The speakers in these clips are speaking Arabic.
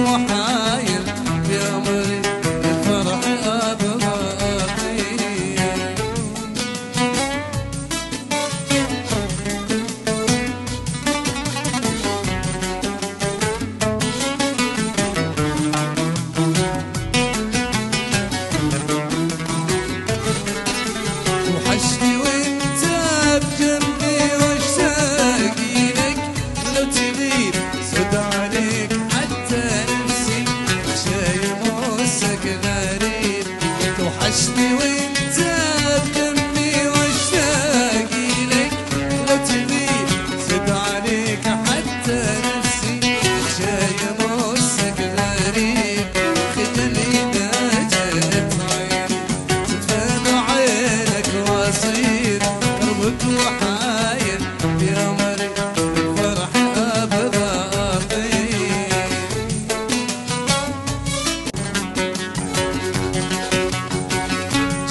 وحايل بأمري الفرح أبغاقي. وحشني وانت بجنبي واشتاق لك، لو تغيب سود عليك حتى نفسي شايف وسك غريب. توحشني وانت بجنبي واشتاق لك، لو تغيب سود عليك حتى نفسي شايف وسك غريب. خلي اذا جت عيني تتفاد عينك واصير قربك وحايل بأمري الفرح أبغاقي.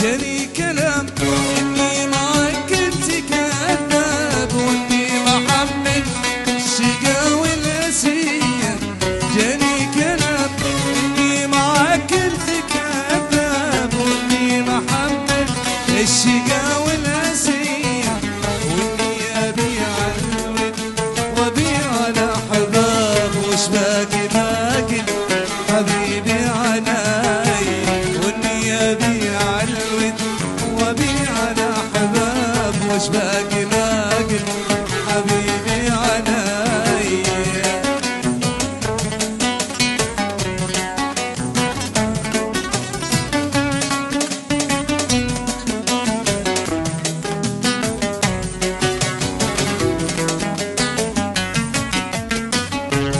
جاني كلام إني ما كنت كذاب، وإني محمد الشقا والأسير. جاني كلام إني ما كنت كذاب، وإني محمد الشقا والأسير. وإني أبيع الود وأبيع الأحباب، وش باقي باقي حبيبي عناي. وإني أبيع الود وأبيع الأحباب، وش باقي باقي حبيبي عناي.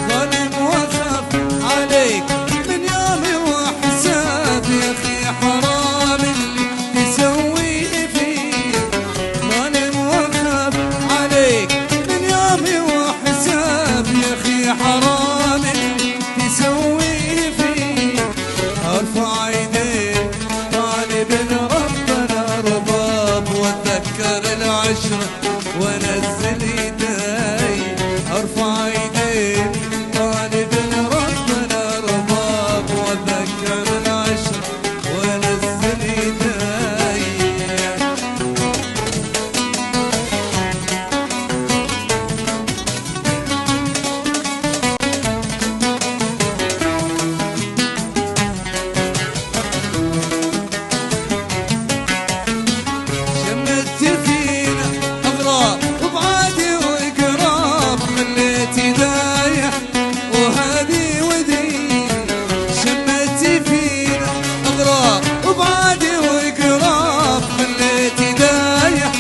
ظالم وخاف عليك من يومي وحساب، يا أخي حرام اللي تسوي فيه. ظالم وخاف عليك من يومي وحساب، يا أخي حرام اللي تسوي فيه. ارفع ايديك طالب ربنا رباب، واتذكر العشرة وانزل ايدي. ارفع ايديك طالب ربنا رباب، واتذكر العشرة وانزل ايدي. شمت فينا أغراض وبعادي وقراب، خليت ايدايا وهذي ودي. شمت فينا أغراض وبعادي وقراب، خليت ايدايا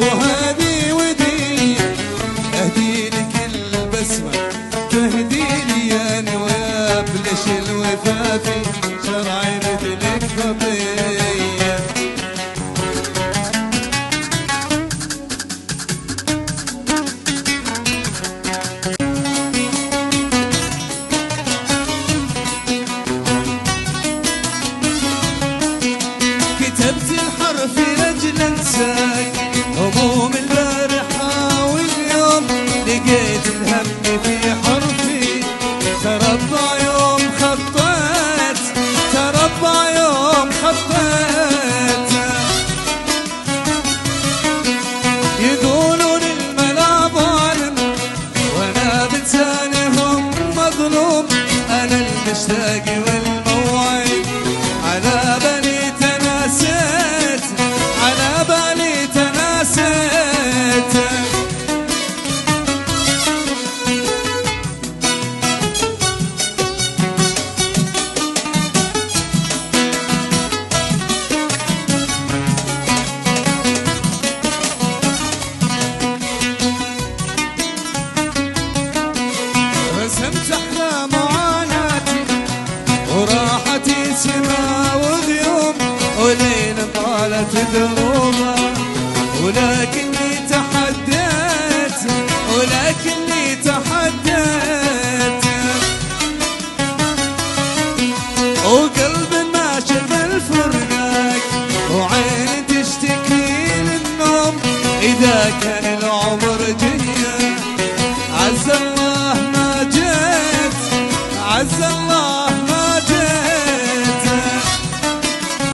وهذي ودي. اهدي لك البسمة تهدي لي يا نواب، ليش الوفافي شرعي مثلك خطيه. كتبت الحرف لأجل انساك، هموم البارحة واليوم لقيت الهم في حرفي. تربع يوم خطيت، تربع يوم خطيت. يقولون الملا ظالم وانا بلسانهم مظلوم، انا المشتاق والموعد على بالي تناسيت، على بالي تناسيت. رسمت احلام معاناتي وراحتي سما وغيوم، وليل طالت دروب